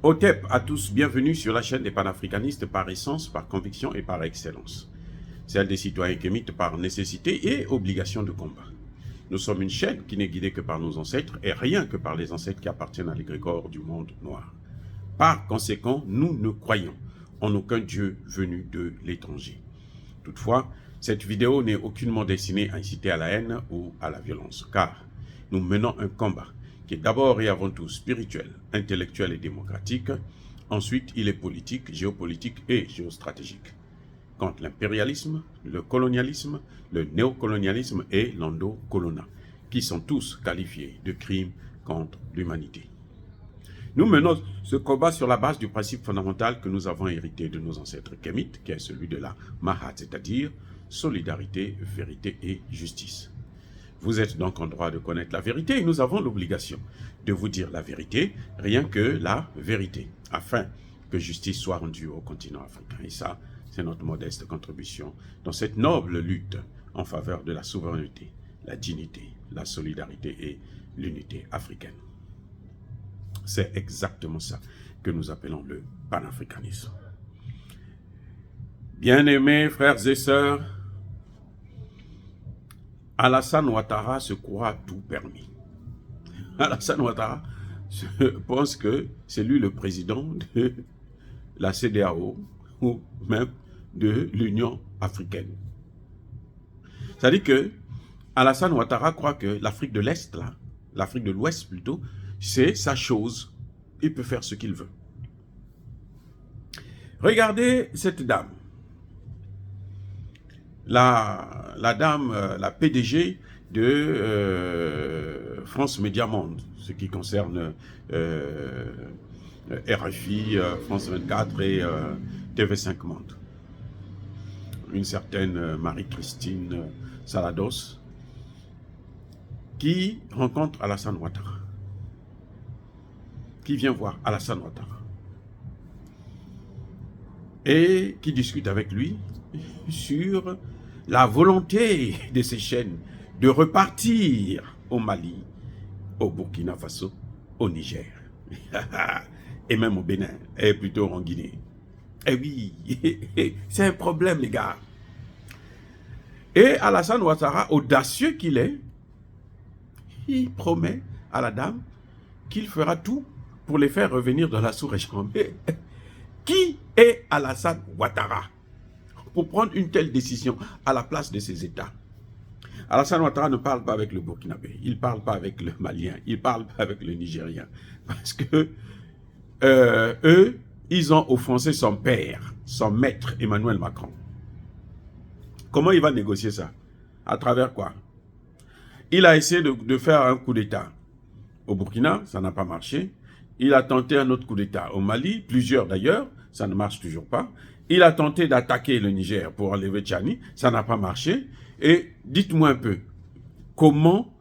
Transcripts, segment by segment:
Otep à tous, bienvenue sur la chaîne des panafricanistes par essence, par conviction et par excellence. Celle des citoyens kémites par nécessité et obligation de combat. Nous sommes une chaîne qui n'est guidée que par nos ancêtres et rien que par les ancêtres qui appartiennent à l'égrégore du monde noir. Par conséquent, nous ne croyons en aucun Dieu venu de l'étranger. Toutefois, cette vidéo n'est aucunement destinée à inciter à la haine ou à la violence, car nous menons un combat qui est d'abord et avant tout spirituel, intellectuel et démocratique. Ensuite, il est politique, géopolitique et géostratégique. Contre l'impérialisme, le colonialisme, le néocolonialisme et l'endocolona, qui sont tous qualifiés de crimes contre l'humanité. Nous menons ce combat sur la base du principe fondamental que nous avons hérité de nos ancêtres kémites, qui est celui de la Mahat, c'est-à-dire solidarité, vérité et justice. Vous êtes donc en droit de connaître la vérité et nous avons l'obligation de vous dire la vérité, rien que la vérité, afin que justice soit rendue au continent africain. Et ça, c'est notre modeste contribution dans cette noble lutte en faveur de la souveraineté, la dignité, la solidarité et l'unité africaine. C'est exactement ça que nous appelons le panafricanisme. Bien-aimés frères et sœurs, Alassane Ouattara se croit tout permis. Alassane Ouattara pense que c'est lui le président de la CEDEAO ou même de l'Union africaine. C'est-à-dire que Alassane Ouattara croit que l'Afrique de l'Est, là, l'Afrique de l'Ouest plutôt, c'est sa chose. Il peut faire ce qu'il veut. Regardez cette dame. La dame, la PDG de France Média Monde, ce qui concerne RFI, France 24 et TV5 Monde. Une certaine Marie-Christine Salados qui rencontre Alassane Ouattara, qui vient voir Alassane Ouattara et qui discute avec lui sur la volonté de ces chaînes de repartir au Mali, au Burkina Faso, au Niger, et même au Bénin, et plutôt en Guinée. Eh oui, c'est un problème, les gars. Et Alassane Ouattara, audacieux qu'il est, il promet à la dame qu'il fera tout pour les faire revenir dans la sous-région. Mais qui est Alassane Ouattara pour prendre une telle décision à la place de ces États? Alassane Ouattara ne parle pas avec le Burkinabé, il ne parle pas avec le Malien, il ne parle pas avec le Nigérien. Parce que eux, ils ont offensé son père, son maître, Emmanuel Macron. Comment il va négocier ça? À travers quoi? Il a essayé de faire un coup d'État au Burkina, ça n'a pas marché. Il a tenté un autre coup d'État au Mali, plusieurs d'ailleurs, ça ne marche toujours pas. Il a tenté d'attaquer le Niger pour enlever Tchani, ça n'a pas marché. Et dites-moi un peu, comment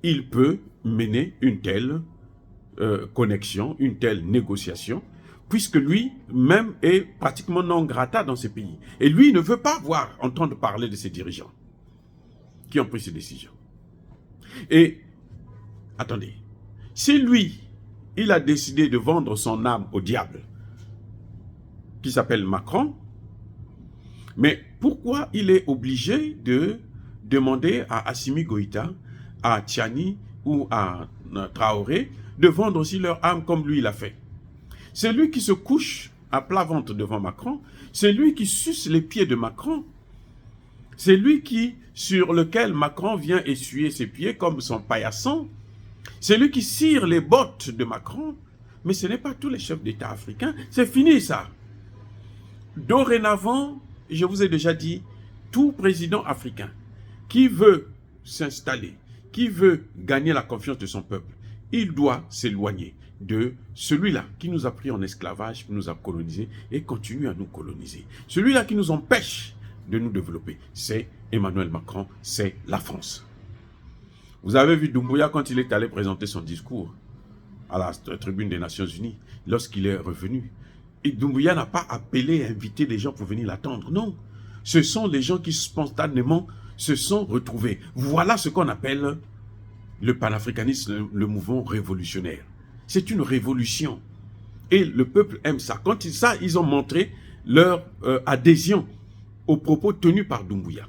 il peut mener une telle connexion, une telle négociation, puisque lui-même est pratiquement non grata dans ces pays. Et lui ne veut pas entendre parler de ces dirigeants qui ont pris ces décisions. Et, attendez, si lui, il a décidé de vendre son âme au diable, qui s'appelle Macron, mais pourquoi il est obligé de demander à Assimi Goïta, à Tchani ou à Traoré de vendre aussi leur âme comme lui l'a fait? C'est lui qui se couche à plat ventre devant Macron, c'est lui qui suce les pieds de Macron, c'est lui sur lequel Macron vient essuyer ses pieds comme son paillasson, c'est lui qui cire les bottes de Macron, mais ce n'est pas tous les chefs d'État africains, c'est fini ça. Dorénavant, je vous ai déjà dit, tout président africain qui veut s'installer, qui veut gagner la confiance de son peuple, il doit s'éloigner de celui-là qui nous a pris en esclavage, qui nous a colonisés et continue à nous coloniser. Celui-là qui nous empêche de nous développer, c'est Emmanuel Macron, c'est la France. Vous avez vu Doumbouya quand il est allé présenter son discours à la tribune des Nations Unies, lorsqu'il est revenu. Et Doumbouya n'a pas appelé et invité les gens pour venir l'attendre. Non, ce sont les gens qui spontanément se sont retrouvés. Voilà ce qu'on appelle le panafricanisme, le mouvement révolutionnaire. C'est une révolution. Et le peuple aime ça. Quand ils ont montré leur adhésion aux propos tenus par Doumbouya.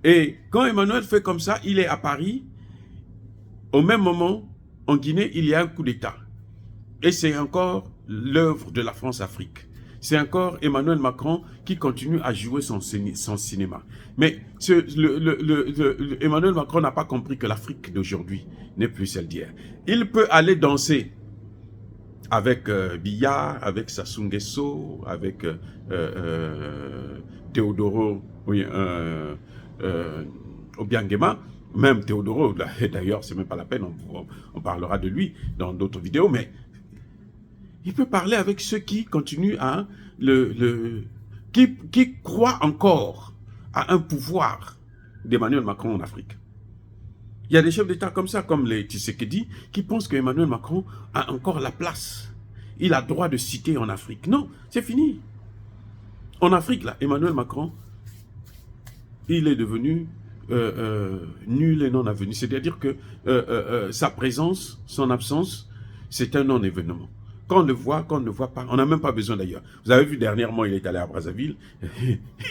Et quand Emmanuel fait comme ça, il est à Paris. Au même moment, en Guinée, il y a un coup d'État. Et c'est encore l'œuvre de la France-Afrique. C'est encore Emmanuel Macron qui continue à jouer son cinéma. Mais Emmanuel Macron n'a pas compris que l'Afrique d'aujourd'hui n'est plus celle d'hier. Il peut aller danser avec Biya, avec Sassou Nguesso, avec Théodoro Obiangema, même Théodoro, d'ailleurs, c'est même pas la peine, on parlera de lui dans d'autres vidéos, mais il peut parler avec ceux qui continuent à qui croient encore à un pouvoir d'Emmanuel Macron en Afrique. Il y a des chefs d'État comme ça, comme les Tshisekedi, qui pensent qu'Emmanuel Macron a encore la place. Il a droit de citer en Afrique. Non, c'est fini. En Afrique, là, Emmanuel Macron, il est devenu nul et non avenu. C'est-à-dire que sa présence, son absence, c'est un non-événement. Quand on le voit, quand on ne le voit pas, on n'a même pas besoin d'ailleurs. Vous avez vu dernièrement, il est allé à Brazzaville,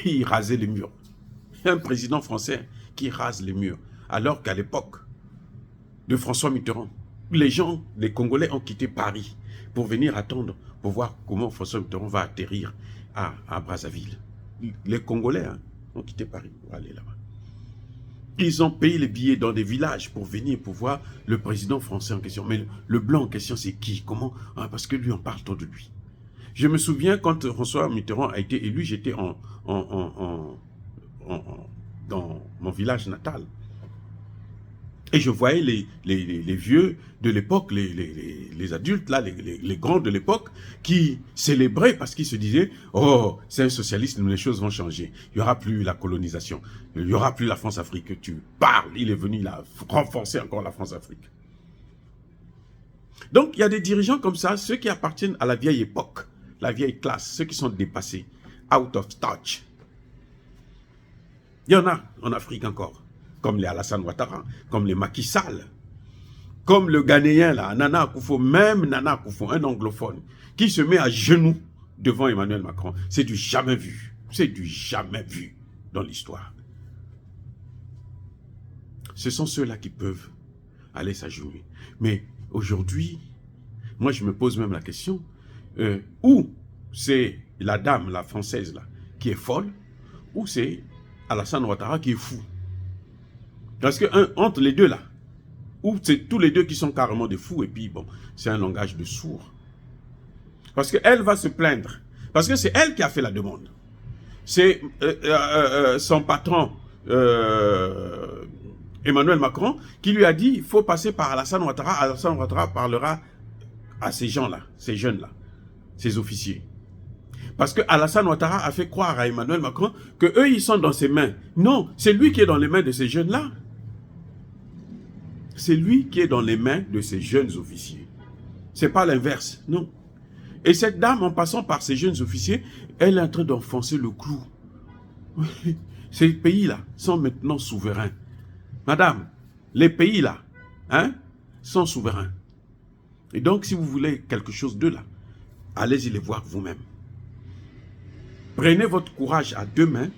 il rasait les murs. Il y a un président français qui rase les murs. Alors qu'à l'époque de François Mitterrand, les gens, les Congolais ont quitté Paris pour venir attendre, pour voir comment François Mitterrand va atterrir à Brazzaville. Les Congolais ont quitté Paris pour aller là-bas. Ils ont payé les billets dans des villages pour venir pour voir le président français en question. Mais le blanc en question, c'est qui? Comment? Parce que lui, on parle trop de lui. Je me souviens quand François Mitterrand a été élu, j'étais dans mon village natal. Et je voyais les vieux de l'époque, les adultes, là, les grands de l'époque, qui célébraient parce qu'ils se disaient « Oh, c'est un socialiste, les choses vont changer. Il n'y aura plus la colonisation. Il n'y aura plus la France-Afrique. Tu parles. » Il est venu là, renforcer encore la France-Afrique. Donc, il y a des dirigeants comme ça, ceux qui appartiennent à la vieille époque, la vieille classe, ceux qui sont dépassés, out of touch. Il y en a en Afrique encore. Comme les Alassane Ouattara, comme les Macky Sall, comme le Ghanéen, là, Nana Akufo, même Nana Akufo, un anglophone, qui se met à genoux devant Emmanuel Macron. C'est du jamais vu. C'est du jamais vu dans l'histoire. Ce sont ceux-là qui peuvent aller s'agenouiller. Mais aujourd'hui, moi je me pose même la question, ou c'est la dame, la française, là, qui est folle, ou c'est Alassane Ouattara qui est fou. Parce que entre les deux là, ou c'est tous les deux qui sont carrément des fous, et puis bon, c'est un langage de sourd. Parce qu'elle va se plaindre, parce que c'est elle qui a fait la demande. C'est son patron, Emmanuel Macron, qui lui a dit, il faut passer par Alassane Ouattara. Alassane Ouattara parlera à ces gens-là, ces jeunes-là, ces officiers. Parce que Alassane Ouattara a fait croire à Emmanuel Macron que eux ils sont dans ses mains. Non, c'est lui qui est dans les mains de ces jeunes-là. C'est lui qui est dans les mains de ces jeunes officiers. C'est pas l'inverse, non. Et cette dame, en passant par ces jeunes officiers, elle est en train d'enfoncer le clou. Ces pays-là sont maintenant souverains. Madame, les pays-là, sont souverains. Et donc, si vous voulez quelque chose d'eux là, allez-y les voir vous-même. Prenez votre courage à deux mains,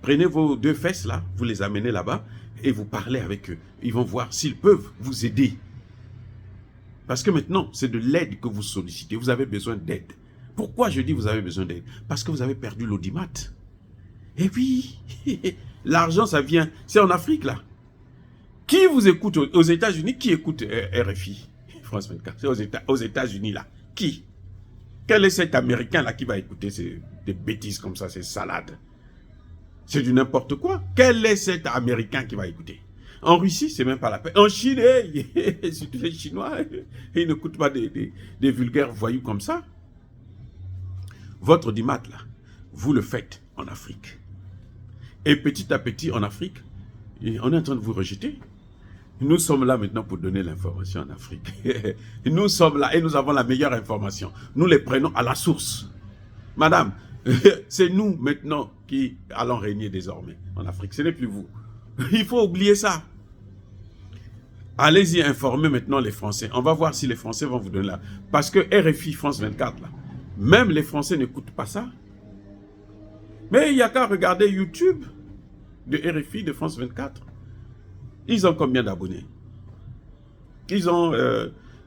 prenez vos deux fesses là, vous les amenez là-bas et vous parlez avec eux. Ils vont voir s'ils peuvent vous aider. Parce que maintenant, c'est de l'aide que vous sollicitez. Vous avez besoin d'aide. Pourquoi je dis vous avez besoin d'aide? Parce que vous avez perdu l'audimat. Et puis, l'argent, ça vient. C'est en Afrique là. Qui vous écoute aux États-Unis? Qui écoute RFI? France 24. C'est aux États-Unis là. Qui? Quel est cet Américain là qui va écouter des bêtises comme ça, ces salades? C'est du n'importe quoi. Quel est cet Américain qui va écouter? En Russie, c'est même pas la peine. En Chine, surtout les Chinois, ils n'écoutent pas des vulgaires voyous comme ça. Votre audimat là, vous le faites en Afrique. Et petit à petit en Afrique, on est en train de vous rejeter. Nous sommes là maintenant pour donner l'information en Afrique. Nous sommes là et nous avons la meilleure information. Nous les prenons à la source. Madame, c'est nous maintenant qui allons régner désormais en Afrique. Ce n'est plus vous. Il faut oublier ça. Allez-y informer maintenant les Français. On va voir si les Français vont vous donner là. Parce que RFI France 24, là, même les Français n'écoutent pas ça. Mais il n'y a qu'à regarder YouTube de RFI de France 24. Ils ont combien d'abonnés? Ils ont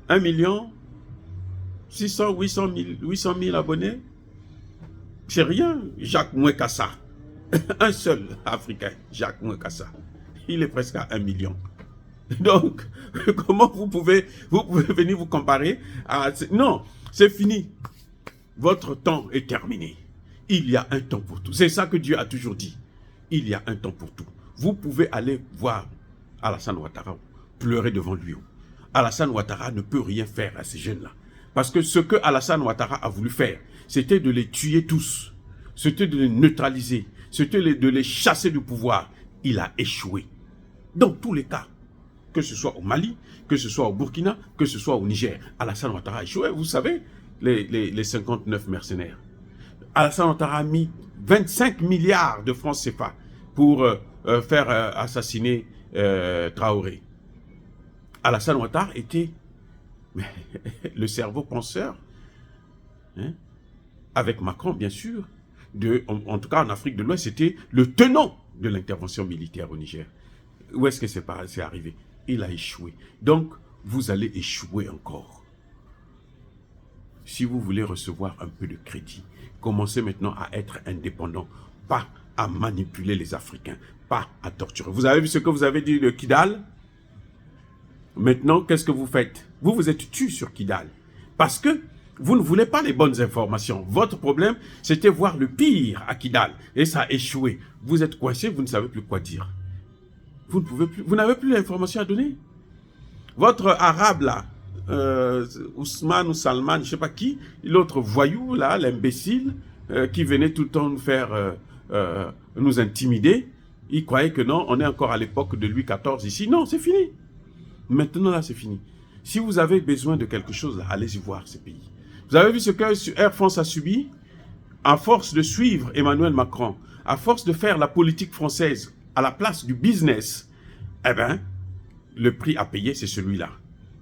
1 million 600, 800 000 abonnés. C'est rien. Jacques Mouekassa, un seul Africain, Jacques Mouekassa, il est presque à 1 million. Donc, comment vous pouvez venir vous comparer à... Non, c'est fini. Votre temps est terminé. Il y a un temps pour tout. C'est ça que Dieu a toujours dit. Il y a un temps pour tout. Vous pouvez aller voir Alassane Ouattara pleurer devant lui. Alassane Ouattara ne peut rien faire à ces jeunes-là. Parce que ce que Alassane Ouattara a voulu faire, c'était de les tuer tous. C'était de les neutraliser. C'était de les chasser du pouvoir. Il a échoué. Dans tous les cas, que ce soit au Mali, que ce soit au Burkina, que ce soit au Niger, Alassane Ouattara a échoué. Vous savez, les 59 mercenaires. Alassane Ouattara a mis 25 milliards de francs CFA pour faire assassiner Traoré. Alassane Ouattara était le cerveau penseur, hein, avec Macron bien sûr, en tout cas en Afrique de l'Ouest, c'était le tenant de l'intervention militaire au Niger. Où est-ce que c'est arrivé? Il a échoué. Donc, vous allez échouer encore. Si vous voulez recevoir un peu de crédit, commencez maintenant à être indépendant, pas à manipuler les Africains, pas à torturer. Vous avez vu ce que vous avez dit de Kidal? Maintenant, qu'est-ce que vous faites? Vous vous êtes tué sur Kidal. Parce que vous ne voulez pas les bonnes informations. Votre problème, c'était voir le pire à Kidal. Et ça a échoué. Vous êtes coincé, vous ne savez plus quoi dire. Vous ne pouvez plus, vous n'avez plus l'information à donner. Votre arabe là, Ousmane ou Salman, je ne sais pas qui, l'autre voyou là, l'imbécile, qui venait tout le temps nous faire, nous intimider, il croyait que non, on est encore à l'époque de Louis XIV ici. Non, c'est fini. Maintenant là, c'est fini. Si vous avez besoin de quelque chose, allez-y voir ces pays. Vous avez vu ce que Air France a subi? À force de suivre Emmanuel Macron, à force de faire la politique française à la place du business, eh bien, le prix à payer, c'est celui-là.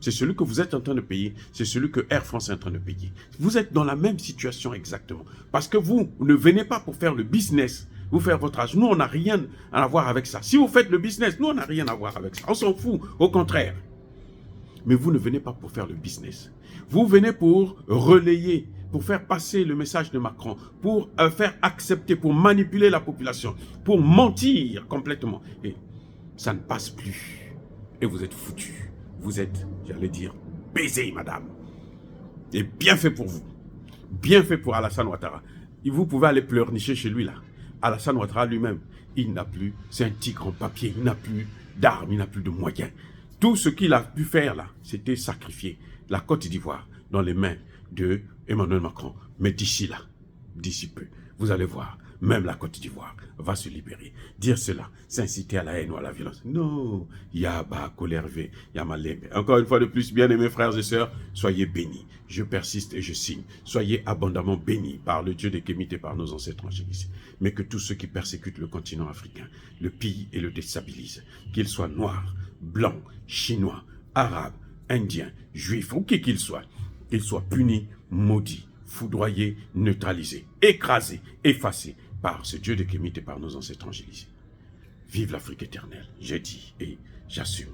C'est celui que vous êtes en train de payer, c'est celui que Air France est en train de payer. Vous êtes dans la même situation exactement. Parce que vous ne venez pas pour faire le business, vous faire votre âge. Nous, on n'a rien à voir avec ça. Si vous faites le business, nous, on n'a rien à voir avec ça. On s'en fout, au contraire. Mais vous ne venez pas pour faire le business. Vous venez pour relayer, pour faire passer le message de Macron, pour faire accepter, pour manipuler la population, pour mentir complètement. Et ça ne passe plus. Et vous êtes foutus. Vous êtes, j'allais dire, baisés, madame. Et bien fait pour vous. Bien fait pour Alassane Ouattara. Et vous pouvez aller pleurnicher chez lui, là. Alassane Ouattara lui-même, il n'a plus, c'est un tigre en papier, il n'a plus d'armes, il n'a plus de moyens. Tout ce qu'il a pu faire, là, c'était sacrifier la Côte d'Ivoire dans les mains de Emmanuel Macron. Mais d'ici là, d'ici peu, vous allez voir, même la Côte d'Ivoire va se libérer. Dire cela, c'est inciter à la haine ou à la violence. Non, Yaba, Kolervé, Yamalembe. Encore une fois de plus, bien-aimés frères et sœurs, soyez bénis. Je persiste et je signe. Soyez abondamment bénis par le Dieu des Kémites et par nos ancêtres angéliques. Mais que tous ceux qui persécutent le continent africain le pillent et le déstabilisent. Qu'ils soient noirs, blancs, chinois, arabes, indiens, juifs ou qui qu'ils soient, qu'ils soient punis, maudits, foudroyés, neutralisés, écrasés, effacés par ce Dieu de Kémite et par nos ancêtres angélisés. Vive l'Afrique éternelle, j'ai dit et j'assume.